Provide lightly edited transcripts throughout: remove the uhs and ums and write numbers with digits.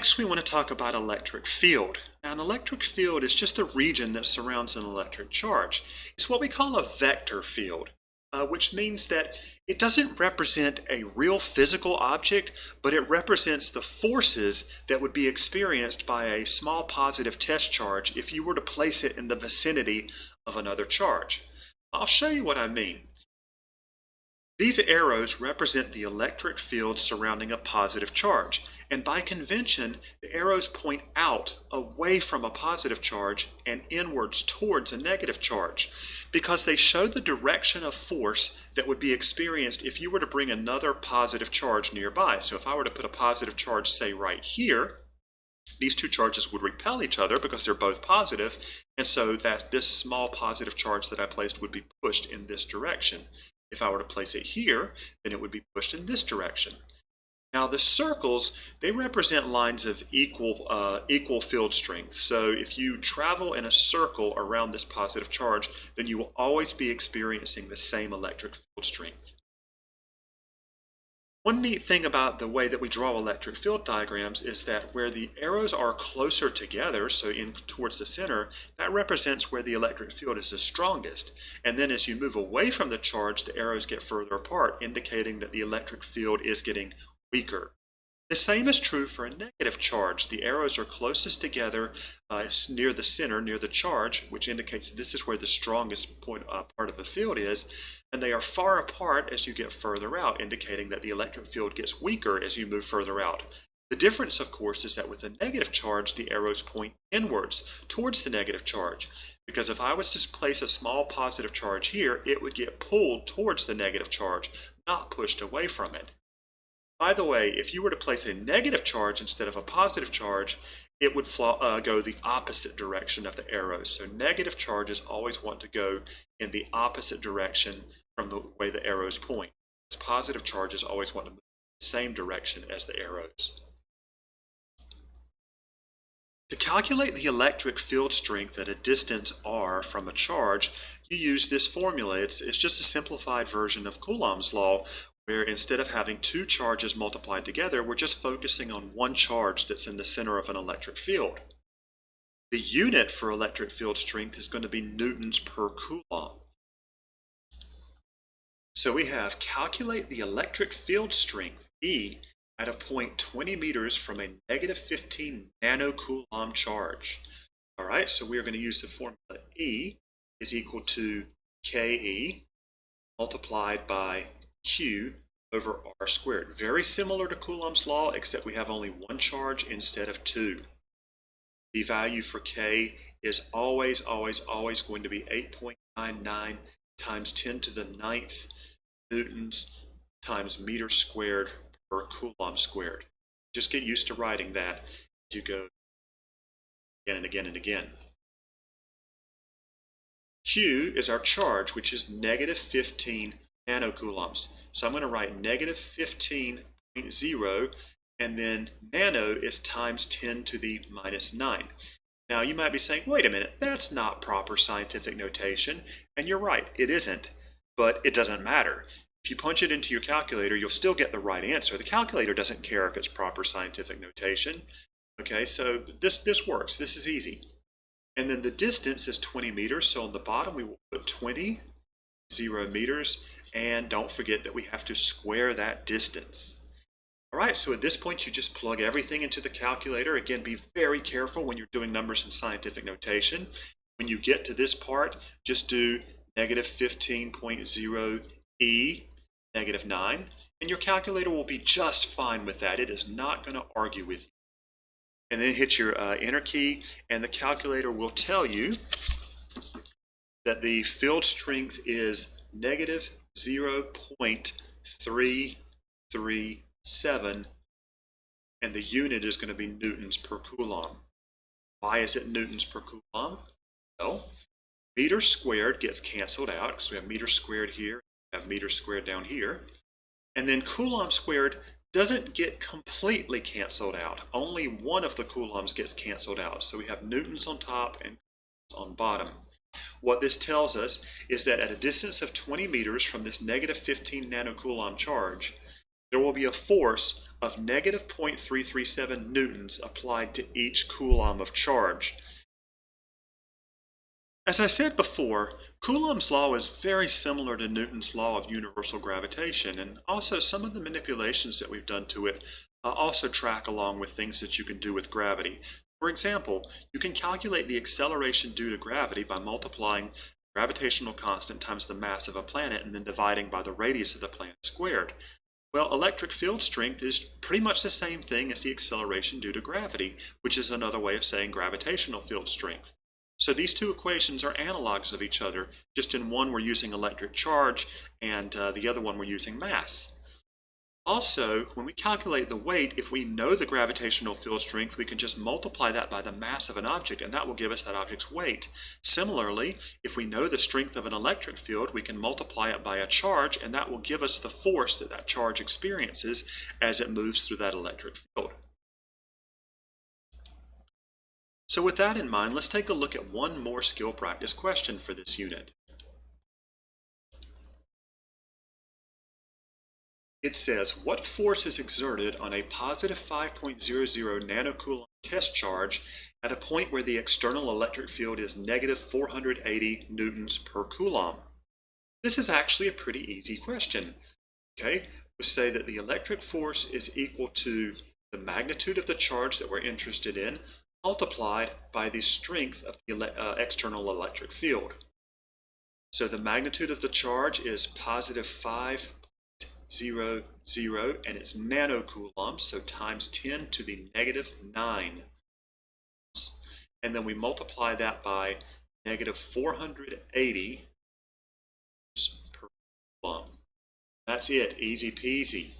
Next, we want to talk about electric field. Now, an electric field is just a region that surrounds an electric charge. It's what we call a vector field, which means that it doesn't represent a real physical object, but it represents the forces that would be experienced by a small positive test charge if you were to place it in the vicinity of another charge. I'll show you what I mean. These arrows represent the electric field surrounding a positive charge, and by convention, the arrows point out away from a positive charge and inwards towards a negative charge, because they show the direction of force that would be experienced if you were to bring another positive charge nearby. So if I were to put a positive charge, say right here, these two charges would repel each other because they're both positive, and so that this small positive charge that I placed would be pushed in this direction. If I were to place it here, then it would be pushed in this direction. Now the circles, they represent lines of equal field strength. So if you travel in a circle around this positive charge, then you will always be experiencing the same electric field strength. One neat thing about the way that we draw electric field diagrams is that where the arrows are closer together, so in towards the center, that represents where the electric field is the strongest. And then as you move away from the charge, the arrows get further apart, indicating that the electric field is getting weaker. The same is true for a negative charge. The arrows are closest together near the center, near the charge, which indicates that this is where the strongest part of the field is, and they are far apart as you get further out, indicating that the electric field gets weaker as you move further out. The difference, of course, is that with a negative charge, the arrows point inwards towards the negative charge, because if I was to place a small positive charge here, it would get pulled towards the negative charge, not pushed away from it. By the way, if you were to place a negative charge instead of a positive charge, it would go the opposite direction of the arrows. So negative charges always want to go in the opposite direction from the way the arrows point. Positive charges always want to move in the same direction as the arrows. To calculate the electric field strength at a distance r from a charge, you use this formula. It's just a simplified version of Coulomb's law, where instead of having two charges multiplied together, we're just focusing on one charge that's in the center of an electric field. The unit for electric field strength is going to be newtons per coulomb. So we have calculate the electric field strength, E, at a point 20 meters from a negative 15 nanocoulomb charge. All right, so we are going to use the formula E is equal to Ke multiplied by Q over R squared. Very similar to Coulomb's law, except we have only one charge instead of two. The value for K is always going to be 8.99 times 10 to the 9th newtons times meter squared per coulomb squared. Just get used to writing that as you go again and again and again. Q is our charge, which is negative 15 nanocoulombs. So I'm going to write negative 15.0, and then nano is times 10 to the minus 9. Now you might be saying, wait a minute, that's not proper scientific notation. And you're right, it isn't, but it doesn't matter. If you punch it into your calculator, you'll still get the right answer. The calculator doesn't care if it's proper scientific notation. Okay, so this works. This is easy. And then the distance is 20 meters, so on the bottom we will put 20, 0 meters, and don't forget that we have to square that distance. All right, so at this point you just plug everything into the calculator. Again, be very careful when you're doing numbers in scientific notation. When you get to this part, just do negative 15.0 E, negative 9, and your calculator will be just fine with that. It is not going to argue with you. And then hit your enter key, and the calculator will tell you that the field strength is negative 0.337, and the unit is going to be newtons per coulomb. Why is it newtons per coulomb? Well, meter squared gets canceled out because we have meter squared here, we have meter squared down here, and then coulomb squared doesn't get completely canceled out. Only one of the coulombs gets canceled out. So we have newtons on top and on bottom. What this tells us is that at a distance of 20 meters from this negative 15 nanocoulomb charge, there will be a force of negative 0.337 newtons applied to each coulomb of charge. As I said before, Coulomb's law is very similar to Newton's law of universal gravitation, and also some of the manipulations that we've done to it also track along with things that you can do with gravity. For example, you can calculate the acceleration due to gravity by multiplying the gravitational constant times the mass of a planet and then dividing by the radius of the planet squared. Well, electric field strength is pretty much the same thing as the acceleration due to gravity, which is another way of saying gravitational field strength. So these two equations are analogs of each other, just in one we're using electric charge and the other one we're using mass. Also, when we calculate the weight, if we know the gravitational field strength, we can just multiply that by the mass of an object, and that will give us that object's weight. Similarly, if we know the strength of an electric field, we can multiply it by a charge, and that will give us the force that that charge experiences as it moves through that electric field. So with that in mind, let's take a look at one more skill practice question for this unit. It says, what force is exerted on a positive 5.00 nanocoulomb test charge at a point where the external electric field is negative 480 newtons per coulomb? This is actually a pretty easy question. Okay, we say that the electric force is equal to the magnitude of the charge that we're interested in multiplied by the strength of the external electric field. So the magnitude of the charge is positive 5.00 and it's nanocoulombs, so times 10 to the negative 9. And then we multiply that by negative 480 per coulomb. That's it, easy peasy.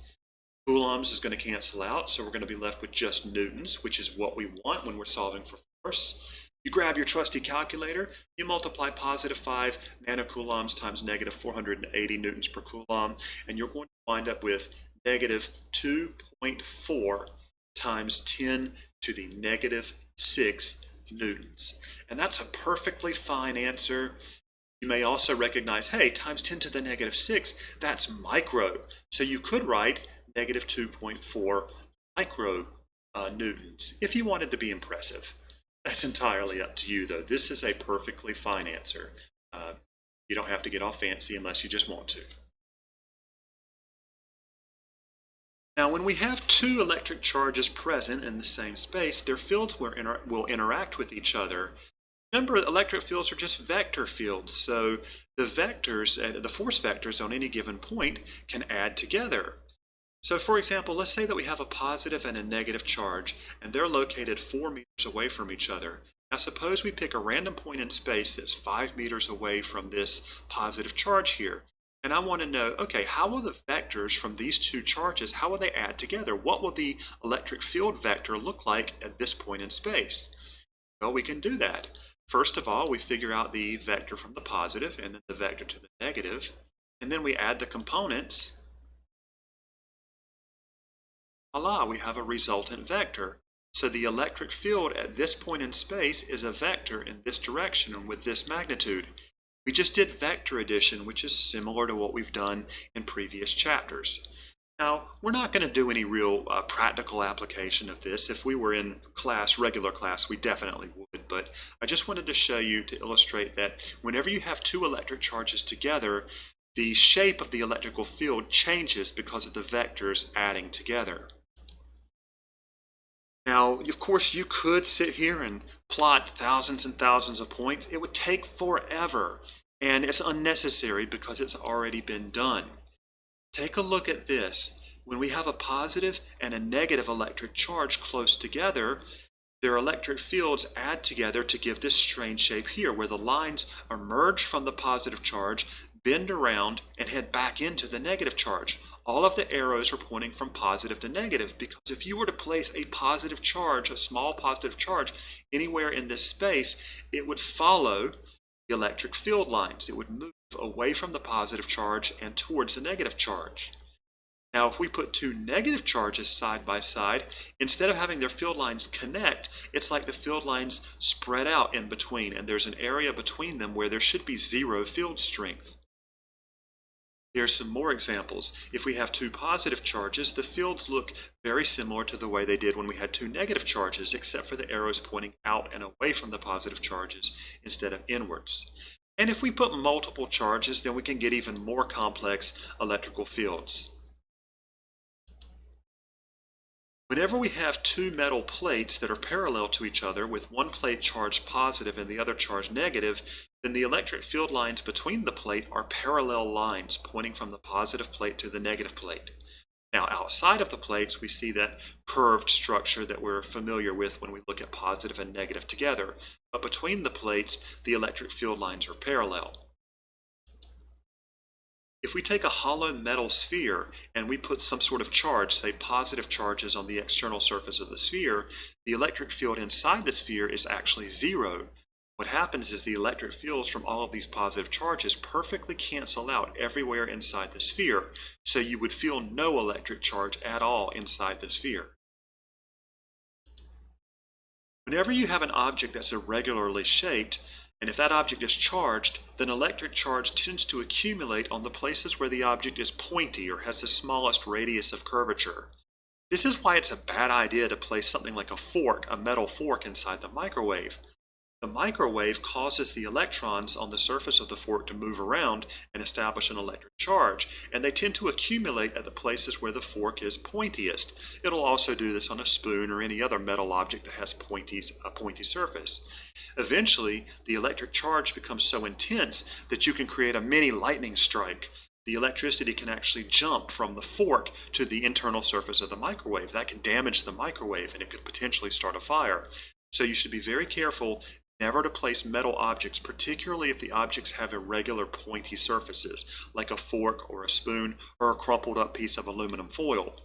Coulombs is going to cancel out, so we're going to be left with just newtons, which is what we want when we're solving for force. You grab your trusty calculator, you multiply positive 5 nanocoulombs times negative 480 newtons per coulomb, and you're going to wind up with negative 2.4 times 10 to the negative 6 newtons. And that's a perfectly fine answer. You may also recognize, hey, times 10 to the negative 6, that's micro. So you could write negative 2.4 micro newtons if you wanted to be impressive. That's entirely up to you, though. This is a perfectly fine answer. You don't have to get all fancy unless you just want to. Now, when we have two electric charges present in the same space, their fields will interact with each other. Remember, electric fields are just vector fields, so the vectors, the force vectors on any given point can add together. So for example, let's say that we have a positive and a negative charge, and they're located 4 meters away from each other. Now suppose we pick a random point in space that's 5 meters away from this positive charge here. And I want to know, okay, how will the vectors from these two charges, how will they add together? What will the electric field vector look like at this point in space? Well, we can do that. First of all, we figure out the vector from the positive and then the vector to the negative, and then we add the components. Voila, we have a resultant vector. So the electric field at this point in space is a vector in this direction and with this magnitude. We just did vector addition, which is similar to what we've done in previous chapters. Now, we're not going to do any real practical application of this. If we were in class, regular class, we definitely would. But I just wanted to show you to illustrate that whenever you have two electric charges together, the shape of the electrical field changes because of the vectors adding together. Now, of course, you could sit here and plot thousands and thousands of points. It would take forever, and it's unnecessary because it's already been done. Take a look at this. When we have a positive and a negative electric charge close together, their electric fields add together to give this strange shape here, where the lines emerge from the positive charge, bend around, and head back into the negative charge. All of the arrows are pointing from positive to negative, because if you were to place a positive charge, a small positive charge, anywhere in this space, it would follow the electric field lines. It would move away from the positive charge and towards the negative charge. Now, if we put two negative charges side by side, instead of having their field lines connect, it's like the field lines spread out in between, and there's an area between them where there should be zero field strength. There's some more examples. If we have two positive charges, the fields look very similar to the way they did when we had two negative charges, except for the arrows pointing out and away from the positive charges instead of inwards. And if we put multiple charges, then we can get even more complex electrical fields. Whenever we have two metal plates that are parallel to each other with one plate charged positive and the other charged negative, then the electric field lines between the plate are parallel lines pointing from the positive plate to the negative plate. Now outside of the plates we see that curved structure that we're familiar with when we look at positive and negative together, but between the plates the electric field lines are parallel. If we take a hollow metal sphere and we put some sort of charge, say positive charges on the external surface of the sphere, the electric field inside the sphere is actually zero. What happens is the electric fields from all of these positive charges perfectly cancel out everywhere inside the sphere, so you would feel no electric charge at all inside the sphere. Whenever you have an object that's irregularly shaped, and if that object is charged, then electric charge tends to accumulate on the places where the object is pointy or has the smallest radius of curvature. This is why it's a bad idea to place something like a fork, a metal fork, inside the microwave. The microwave causes the electrons on the surface of the fork to move around and establish an electric charge, and they tend to accumulate at the places where the fork is pointiest. It'll also do this on a spoon or any other metal object that has a pointy surface. Eventually, the electric charge becomes so intense that you can create a mini lightning strike. The electricity can actually jump from the fork to the internal surface of the microwave. That can damage the microwave and it could potentially start a fire. So you should be very careful never to place metal objects, particularly if the objects have irregular pointy surfaces, like a fork or a spoon or a crumpled up piece of aluminum foil.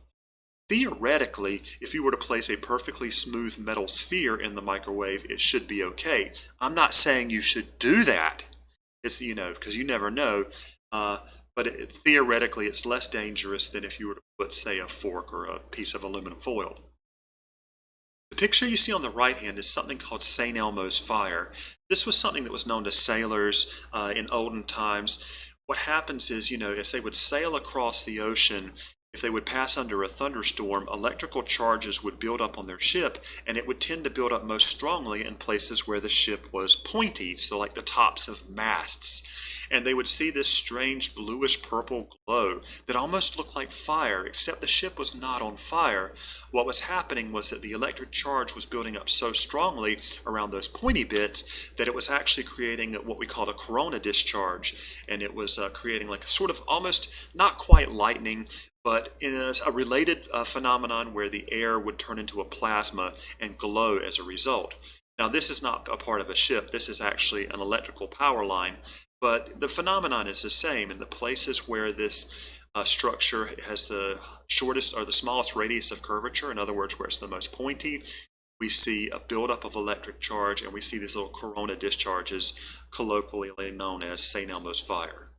Theoretically, if you were to place a perfectly smooth metal sphere in the microwave, it should be okay. I'm not saying you should do that. It's, because you never know, but theoretically it's less dangerous than if you were to put, say, a fork or a piece of aluminum foil. The picture you see on the right hand is something called St. Elmo's fire. This was something that was known to sailors in olden times. What happens is, as they would sail across the ocean, if they would pass under a thunderstorm, electrical charges would build up on their ship, and it would tend to build up most strongly in places where the ship was pointy, so like the tops of masts. And they would see this strange bluish purple glow that almost looked like fire, except the ship was not on fire. What was happening was that the electric charge was building up so strongly around those pointy bits that it was actually creating what we call a corona discharge, and it was creating like a sort of almost not quite lightning, but in a related phenomenon where the air would turn into a plasma and glow as a result. Now this is not a part of a ship, this is actually an electrical power line, but the phenomenon is the same. In the places where this structure has the shortest or the smallest radius of curvature, in other words where it's the most pointy, we see a buildup of electric charge and we see these little corona discharges, colloquially known as St. Elmo's fire.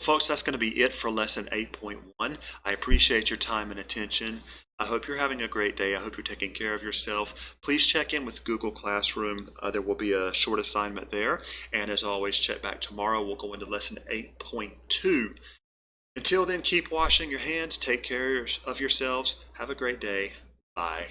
Folks, that's going to be it for lesson 8.1. I appreciate your time and attention. I hope you're having a great day. I hope you're taking care of yourself. Please check in with Google Classroom. There will be a short assignment there. And as always, check back tomorrow. We'll go into lesson 8.2. Until then, keep washing your hands. Take care of yourselves. Have a great day. Bye.